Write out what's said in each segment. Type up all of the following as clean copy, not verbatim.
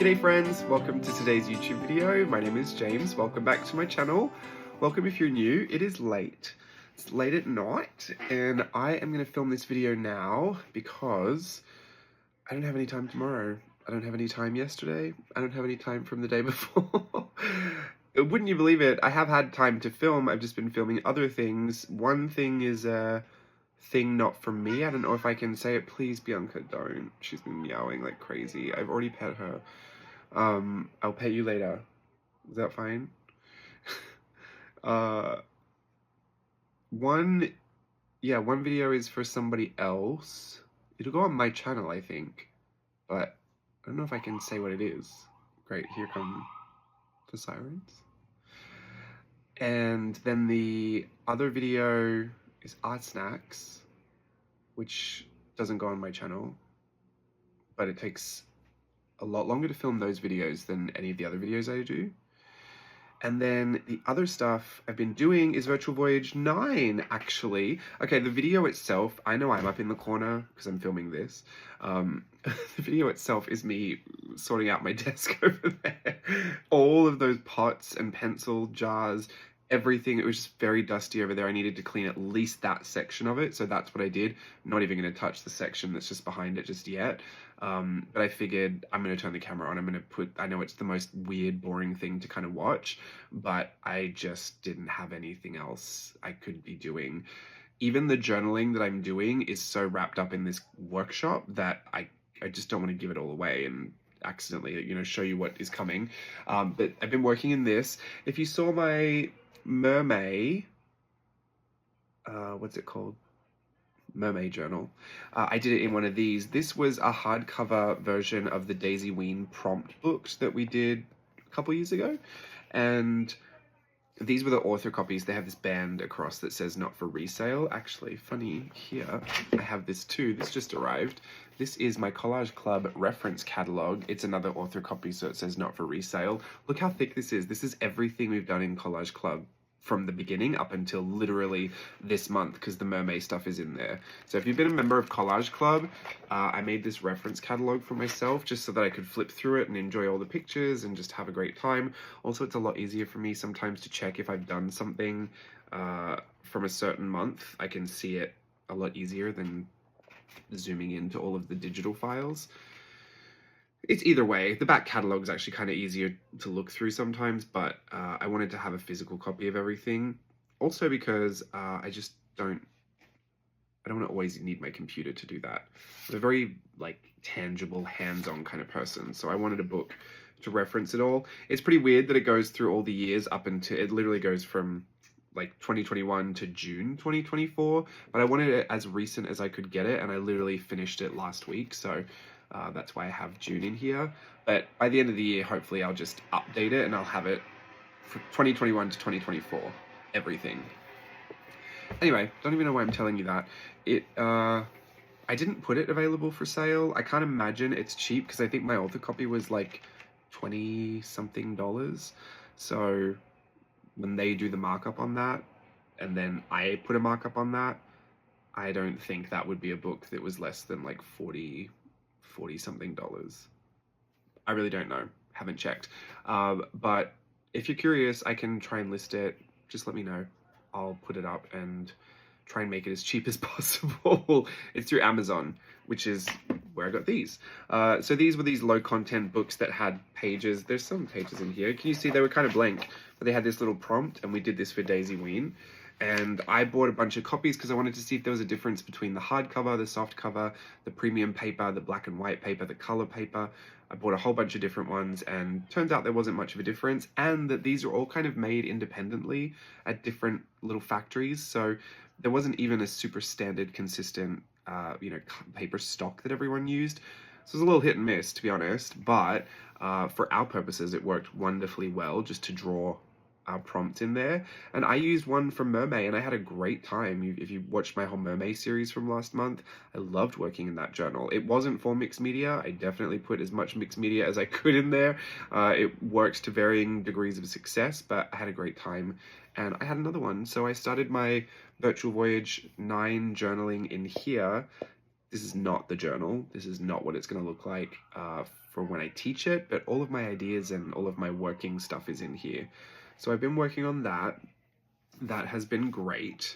G'day friends, welcome to today's YouTube video. My name is James, welcome back to my channel. Welcome if you're new. It is late. It's late at night and I am going to film this video now because I don't have any time tomorrow. I don't have any time yesterday. I don't have any time from the day before. Wouldn't you believe it? I have had time to film. I've just been filming other things. One thing is a thing not from me. I don't know if I can say it. Please, Bianca, don't. She's been meowing like crazy. I've already pet her. I'll pet you later. Is that fine? One video is for somebody else. It'll go on my channel, I think, but I don't know if I can say what it is. Great, here come the sirens. And then the other video is art snacks, which doesn't go on my channel, but it takes a lot longer to film those videos than any of the other videos I do. And then the other stuff I've been doing is Virtual Voyage 9, actually. Okay, the video itself, I know I'm up in the corner because I'm filming this. The video itself is me sorting out my desk over there. All of those pots and pencil jars, everything, it was just very dusty over there. I needed to clean at least that section of it, so that's what I did. I'm not even going to touch the section that's just behind it just yet. But I figured I'm going to turn the camera on. I'm going to I know it's the most weird, boring thing to kind of watch, but I just didn't have anything else I could be doing. Even the journaling that I'm doing is so wrapped up in this workshop that I just don't want to give it all away and accidentally, show you what is coming. But I've been working in this. If you saw my mermaid, what's it called? Mermaid journal. I did it in one of these. This was a hardcover version of the Daisy Ween prompt books that we did a couple years ago. And these were the author copies. They have this band across that says not for resale. Actually, funny here, I have this too. This just arrived. This is my Collage Club reference catalog. It's another author copy, so it says not for resale. Look how thick this is. This is everything we've done in Collage Club from the beginning up until literally this month, because the mermaid stuff is in there. So if you've been a member of Collage Club, I made this reference catalog for myself just so that I could flip through it and enjoy all the pictures and just have a great time. Also, it's a lot easier for me sometimes to check if I've done something from a certain month. I can see it a lot easier than zooming into all of the digital files. It's either way. The back catalog is actually kind of easier to look through sometimes, but I wanted to have a physical copy of everything. Also because I don't want to always need my computer to do that. I'm a very tangible, hands-on kind of person, so I wanted a book to reference it all. It's pretty weird that it goes through all the years up until, it literally goes from 2021 to June 2024, but I wanted it as recent as I could get it, and I literally finished it last week, so that's why I have June in here. But by the end of the year, hopefully I'll just update it and I'll have it for 2021 to 2024, everything. Anyway, don't even know why I'm telling you that. I didn't put it available for sale. I can't imagine it's cheap because I think my author copy was like $20-something. So when they do the markup on that and then I put a markup on that, I don't think that would be a book that was less than like $40-something. I really don't know, haven't checked. But if you're curious, I can try and list it. Just let me know. I'll put it up and try and make it as cheap as possible. It's through Amazon, which is where I got these. So these were these low content books that had pages. There's some pages in here. Can you see they were kind of blank, but they had this little prompt, and we did this for Daisy Ween. And I bought a bunch of copies because I wanted to see if there was a difference between the hardcover, the soft cover, the premium paper, the black and white paper, the color paper. I bought a whole bunch of different ones, and turns out there wasn't much of a difference, and that these are all kind of made independently at different little factories. So there wasn't even a super standard, consistent, paper stock that everyone used. So it was a little hit and miss, to be honest, but for our purposes, it worked wonderfully well just to draw our prompt in there. And I used one from Mermaid and I had a great time. If you watched my whole Mermaid series from last month, I loved working in that journal. It wasn't for mixed media. I definitely put as much mixed media as I could in there. It worked to varying degrees of success, but I had a great time. And I had another one, so I started my Virtual Voyage 9 journaling in here. this is not the journal. This is not what it's going to look like for when I teach it, but all of my ideas and all of my working stuff is in here. So I've been working on that. That has been great,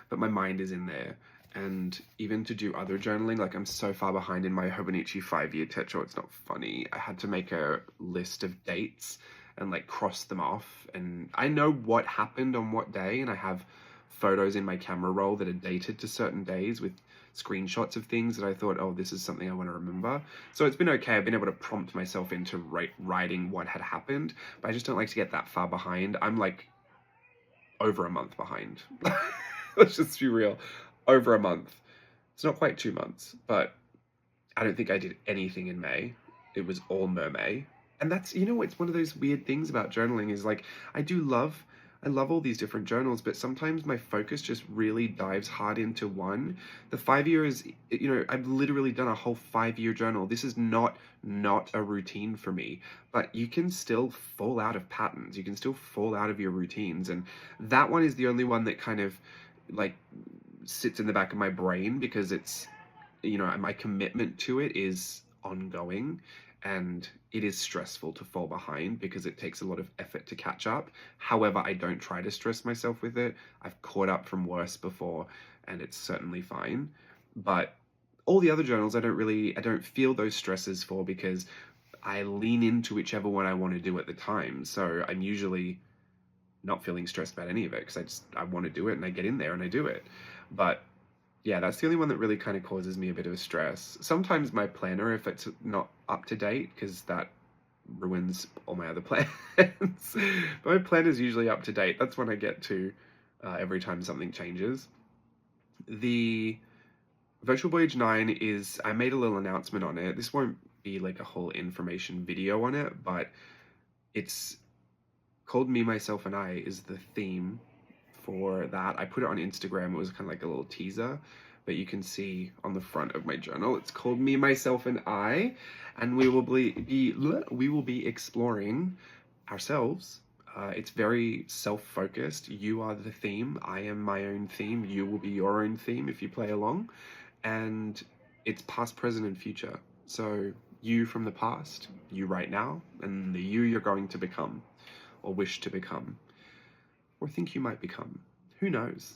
but my mind is in there. And even to do other journaling, like I'm so far behind in my Hobonichi 5-year techo, it's not funny. I had to make a list of dates and like cross them off. And I know what happened on what day, and I have photos in my camera roll that are dated to certain days with screenshots of things that I thought, oh, this is something I want to remember. So it's been okay. I've been able to prompt myself into writing what had happened, but I just don't like to get that far behind. I'm like over a month behind. Let's just be real. Over a month. It's not quite 2 months, but I don't think I did anything in May. It was all Mermay. And that's, you know, it's one of those weird things about journaling is like, I love all these different journals, but sometimes my focus just really dives hard into one. The 5-year is, you know, I've literally done a whole 5-year journal. This is not a routine for me, but you can still fall out of patterns. You can still fall out of your routines. And that one is the only one that kind of like sits in the back of my brain because it's, you know, my commitment to it is ongoing. And it is stressful to fall behind because it takes a lot of effort to catch up. However, I don't try to stress myself with it. I've caught up from worse before, and it's certainly fine. But all the other journals, I don't feel those stresses for because I lean into whichever one I want to do at the time. So I'm usually not feeling stressed about any of it because I want to do it and I get in there and I do it. But yeah, that's the only one that really kind of causes me a bit of stress. Sometimes my planner, if it's not up to date, because that ruins all my other plans. But my planner's usually up to date. That's when I get to every time something changes. The Virtual Voyage 9 is, I made a little announcement on it. This won't be like a whole information video on it, but it's called Me, Myself, and I is the theme for that. I put it on Instagram. It was kind of like a little teaser, but you can see on the front of my journal, it's called Me, Myself, and I, and we will be exploring ourselves. It's very self-focused. You are the theme. I am my own theme. You will be your own theme if you play along, and it's past, present, and future. So you from the past, you right now, and the you you're going to become, or wish to become, or think you might become. Who knows?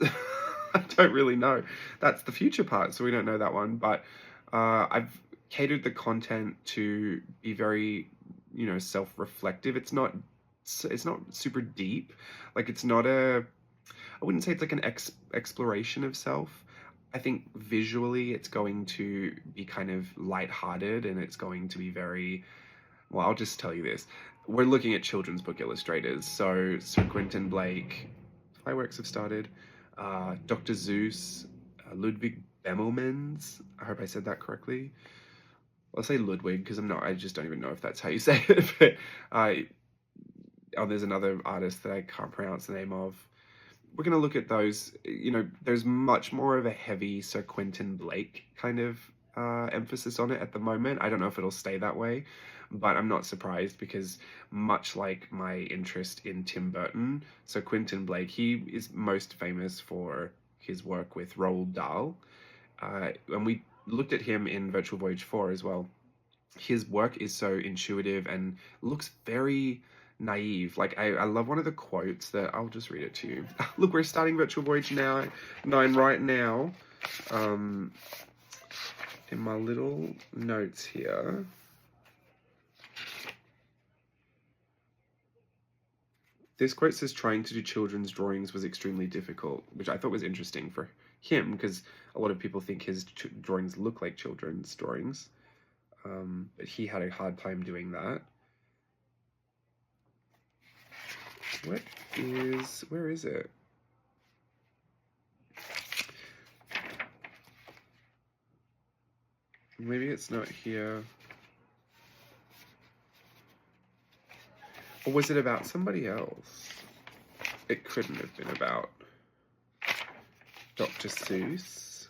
I don't really know. That's the future part, so we don't know that one. But I've catered the content to be very, you know, self-reflective. It's not super deep. Like it's not I wouldn't say it's like an exploration of self. I think visually it's going to be kind of lighthearted, and it's going to be very, well, I'll just tell you this. We're looking at children's book illustrators. So Sir Quentin Blake, Fireworks have started, Dr. Seuss, Ludwig Bemelmans, I hope I said that correctly. I'll say Ludwig because I just don't even know if that's how you say it. But there's another artist that I can't pronounce the name of. We're going to look at those. You know, there's much more of a heavy Sir Quentin Blake kind of emphasis on it at the moment. I don't know if it'll stay that way, but I'm not surprised because much like my interest in Tim Burton, so Quentin Blake, he is most famous for his work with Roald Dahl. And we looked at him in Virtual Voyage 4 as well. His work is so intuitive and looks very naive. Like I love one of the quotes that I'll just read it to you. Look, we're starting Virtual Voyage 9 right now. In my little notes here. This quote says, trying to do children's drawings was extremely difficult, which I thought was interesting for him because a lot of people think his drawings look like children's drawings. But he had a hard time doing that. Where is it? Maybe it's not here. Or was it about somebody else? It couldn't have been about Dr. Seuss.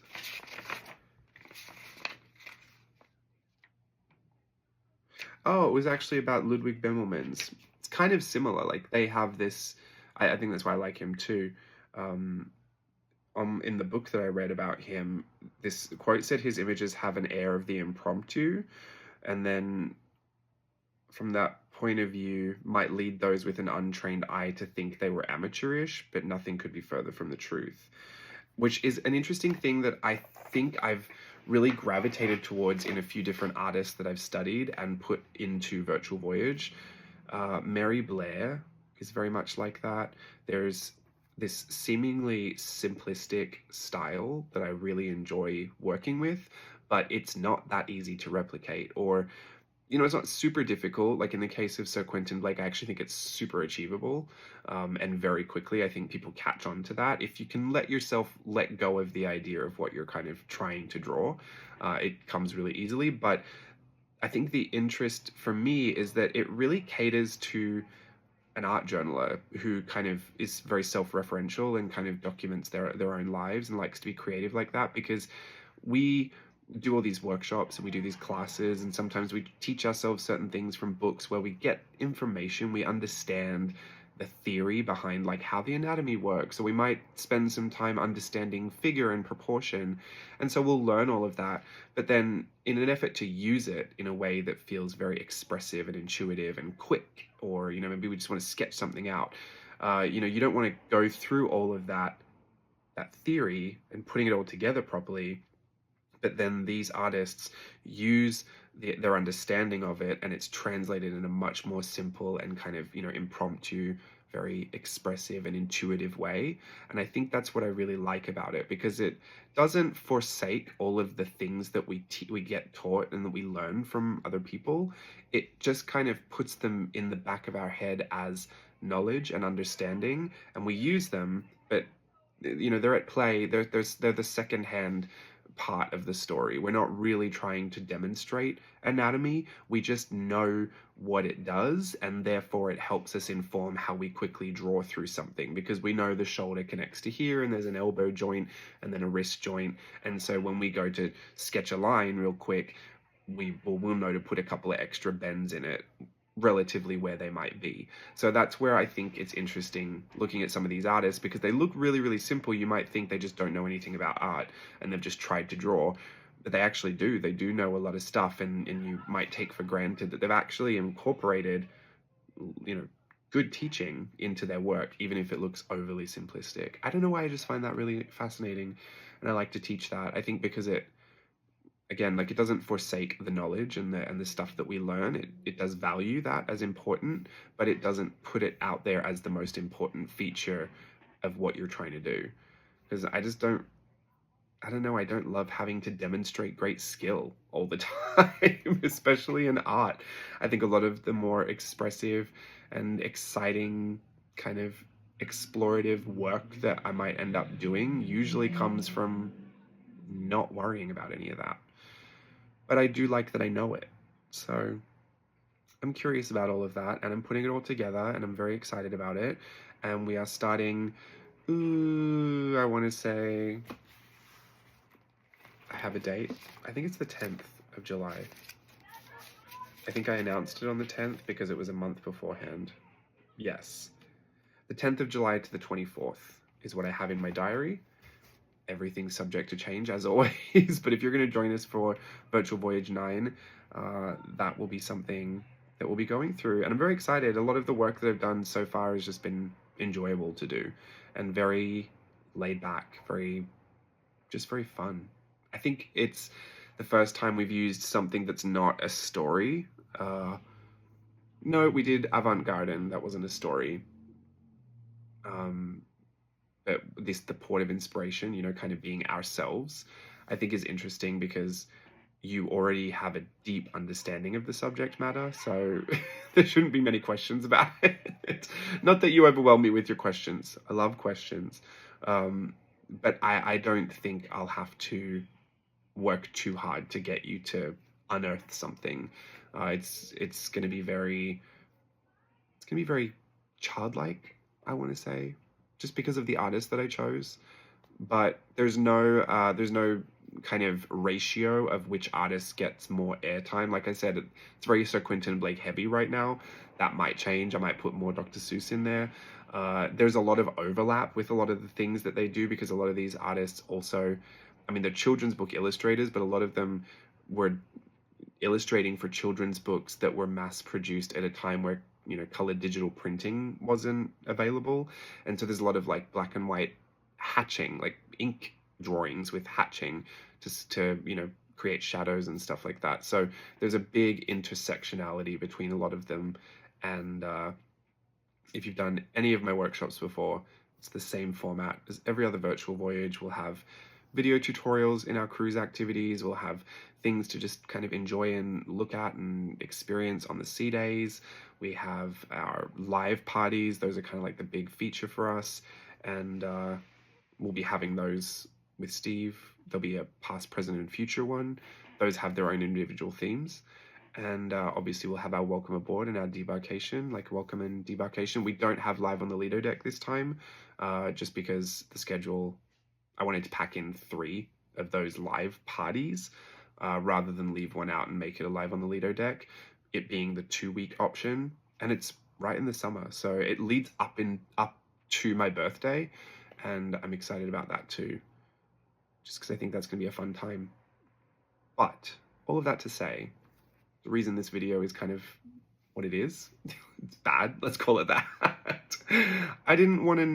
Oh, it was actually about Ludwig Bemelmans. It's kind of similar. Like they have this, I think that's why I like him too. in the book that I read about him, this quote said his images have an air of the impromptu, and then from that point of view might lead those with an untrained eye to think they were amateurish, but nothing could be further from the truth. Which is an interesting thing that I think I've really gravitated towards in a few different artists that I've studied and put into Virtual Voyage. Mary Blair is very much like that. There's this seemingly simplistic style that I really enjoy working with, but it's not that easy to replicate, or it's not super difficult. Like in the case of Sir Quentin Blake, I actually think it's super achievable, and very quickly. I think people catch on to that. If you can let yourself let go of the idea of what you're kind of trying to draw, it comes really easily. But I think the interest for me is that it really caters to an art journaler who kind of is very self-referential and kind of documents their own lives and likes to be creative like that, because we do all these workshops and we do these classes, and sometimes we teach ourselves certain things from books where we get information, we understand the theory behind like how the anatomy works, so we might spend some time understanding figure and proportion, and so we'll learn all of that, but then in an effort to use it in a way that feels very expressive and intuitive and quick, or maybe we just want to sketch something out, you don't want to go through all of that theory and putting it all together properly. But then these artists use their understanding of it, and it's translated in a much more simple and kind of impromptu, very expressive and intuitive way. And I think that's what I really like about it, because it doesn't forsake all of the things that we get taught and that we learn from other people. It just kind of puts them in the back of our head as knowledge and understanding, and we use them, but they're at play. They're the secondhand part of the story. We're not really trying to demonstrate anatomy. We just know what it does, and therefore it helps us inform how we quickly draw through something, because we know the shoulder connects to here and there's an elbow joint and then a wrist joint, and so when we go to sketch a line real quick, we'll know to put a couple of extra bends in it relatively where they might be. So that's where I think it's interesting looking at some of these artists, because they look really, really simple. You might think they just don't know anything about art and they've just tried to draw, but they actually do. They do know a lot of stuff, and you might take for granted that they've actually incorporated, good teaching into their work, even if it looks overly simplistic. I don't know why, I just find that really fascinating, and I like to teach that. I think because it doesn't forsake the knowledge and the stuff that we learn. It does value that as important, but it doesn't put it out there as the most important feature of what you're trying to do. Because I don't love having to demonstrate great skill all the time, especially in art. I think a lot of the more expressive and exciting kind of explorative work that I might end up doing usually comes from not worrying about any of that. But I do like that I know it. So I'm curious about all of that, and I'm putting it all together, and I'm very excited about it. And we are starting, I want to say, I have a date. I think it's the 10th of July. I think I announced it on the 10th because it was a month beforehand. Yes. The 10th of July to the 24th is what I have in my diary. Everything's subject to change, as always, but if you're going to join us for Virtual Voyage 9, that will be something that we'll be going through, and I'm very excited. A lot of the work that I've done so far has just been enjoyable to do, and very laid back, very fun. I think it's the first time we've used something that's not a story. No, we did Avant-Garde, and that wasn't a story. But the port of inspiration, kind of being ourselves, I think is interesting, because you already have a deep understanding of the subject matter, so there shouldn't be many questions about it. Not that you overwhelm me with your questions. I love questions. But I don't think I'll have to work too hard to get you to unearth something. It's going to be very childlike, I want to say, just because of the artist that I chose. But there's no kind of ratio of which artist gets more airtime. Like I said, it's very Sir Quentin Blake heavy right now. That might change. I might put more Dr. Seuss in there. There's a lot of overlap with a lot of the things that they do, because a lot of these artists also, I mean, they're children's book illustrators, but a lot of them were illustrating for children's books that were mass produced at a time where, you know, colored digital printing wasn't available. And so there's a lot of like black and white hatching, like ink drawings with hatching, just to, you know, create shadows and stuff like that. So there's a big intersectionality between a lot of them. And if you've done any of my workshops before, it's the same format as every other virtual voyage. We'll have video tutorials in our cruise activities. We'll have things to just kind of enjoy and look at and experience on the sea days. We have our live parties. Those are kind of like the big feature for us. And we'll be having those with Steve. There'll be a past, present, and future one. Those have their own individual themes. And obviously we'll have our welcome aboard and our debarkation, like welcome and debarkation. We don't have live on the Lido deck this time, just because the schedule, I wanted to pack in 3 of those live parties rather than leave one out and make it a live on the Lido deck, it being the 2-week option. And it's right in the summer, so it leads up to my birthday, and I'm excited about that too, just because I think that's gonna be a fun time. But all of that to say, the reason this video is kind of what it is, it's bad, let's call it that. I didn't want to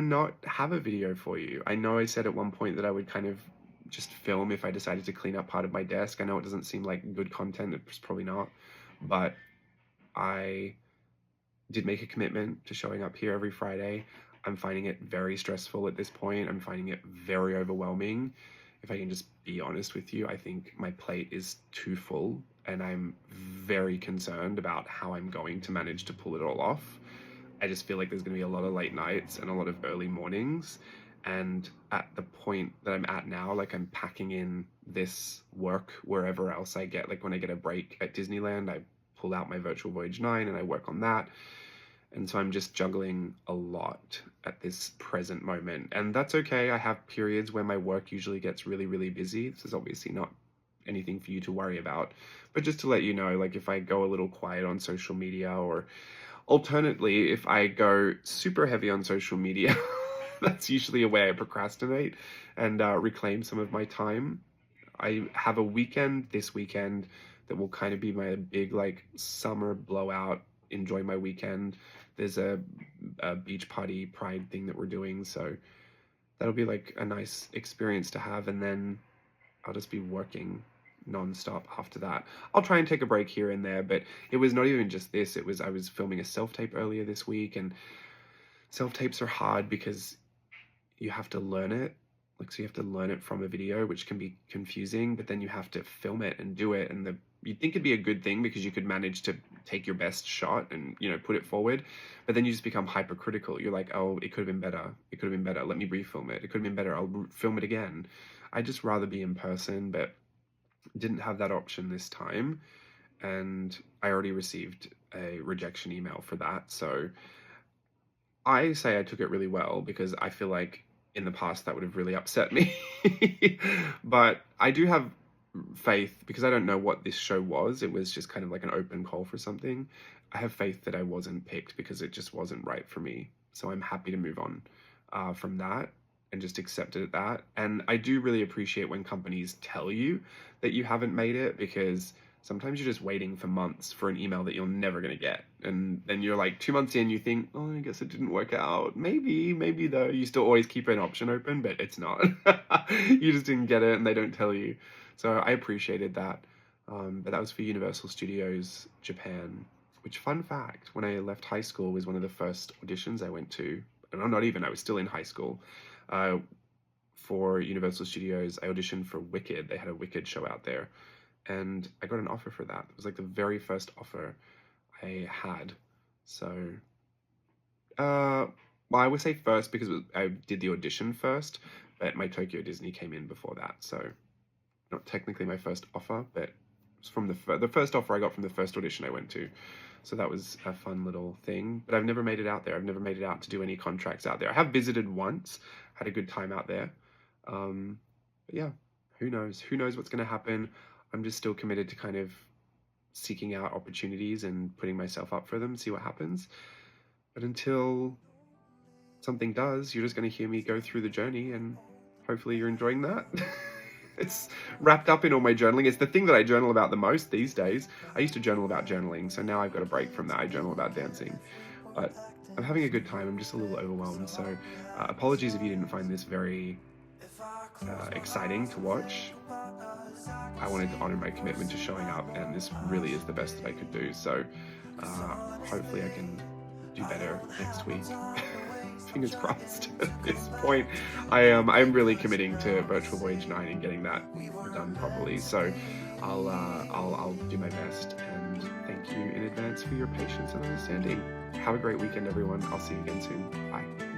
not have a video for you. I know I said at one point that I would kind of just film if I decided to clean up part of my desk. I know it doesn't seem like good content, it's probably not, but I did make a commitment to showing up here every Friday. I'm finding it very stressful at this point. I'm finding it very overwhelming. If I can just be honest with you, I think my plate is too full, and I'm very concerned about how I'm going to manage to pull it all off. I just feel like there's going to be a lot of late nights and a lot of early mornings. And at the point that I'm at now, like I'm packing in this work wherever else I get. Like when I get a break at Disneyland, I pull out my Virtual Voyage 9 and I work on that. And so I'm just juggling a lot at this present moment. And that's okay. I have periods where my work usually gets really, really busy. This is obviously not anything for you to worry about. But just to let you know, like if I go a little quiet on social media, or alternately, if I go super heavy on social media, that's usually a way I procrastinate and reclaim some of my time. I have a weekend this weekend that will kind of be my big like summer blowout, enjoy my weekend. There's a beach party pride thing that we're doing, so that'll be like a nice experience to have, and then I'll just be working non-stop after that. I'll try and take a break here and there, but it was not even just this. It was, I was filming a self-tape earlier this week, and self-tapes are hard because you have to learn it. Like, so you have to learn it from a video, which can be confusing, but then you have to film it and do it. And you'd think it'd be a good thing because you could manage to take your best shot and, you know, put it forward. But then you just become hypercritical. You're like, oh, it could have been better. It could have been better. Let me refilm it. It could have been better. I'll film it again. I'd just rather be in person, but didn't have that option this time. And I already received a rejection email for that. So I say I took it really well, because I feel like in the past that would have really upset me. But I do have faith, because I don't know what this show was. It was just kind of like an open call for something. I have faith that I wasn't picked because it just wasn't right for me. So I'm happy to move on from that and just accept it at that. And I do really appreciate when companies tell you that you haven't made it, because sometimes you're just waiting for months for an email that you're never going to get. And then you're like 2 months in, you think, oh, I guess it didn't work out. Maybe though. You still always keep an option open, but it's not. You just didn't get it and they don't tell you. So I appreciated that. But that was for Universal Studios Japan, which, fun fact, when I left high school was one of the first auditions I went to. And I'm not even, I was still in high school. For Universal Studios, I auditioned for Wicked. They had a Wicked show out there. And I got an offer for that. It was like the very first offer I had. So, well, I would say first because I did the audition first, but my Tokyo Disney came in before that. So, not technically my first offer, but it was from the first offer I got from the first audition I went to. So that was a fun little thing. But I've never made it out there. I've never made it out to do any contracts out there. I have visited once, had a good time out there. But yeah, who knows? Who knows what's going to happen? I'm just still committed to kind of seeking out opportunities and putting myself up for them, see what happens. But until something does, you're just going to hear me go through the journey, and hopefully you're enjoying that. It's wrapped up in all my journaling. It's the thing that I journal about the most these days. I used to journal about journaling, so now I've got a break from that. I journal about dancing. But I'm having a good time. I'm just a little overwhelmed. So apologies if you didn't find this very exciting to watch. I wanted to honor my commitment to showing up, and this really is the best that I could do. So hopefully I can do better next week. Fingers crossed. At this point, I'm really committing to Virtual Voyage 9 and getting that done properly. So I'll do my best, and thank you in advance for your patience and understanding. Have a great weekend, everyone. I'll see you again soon. Bye.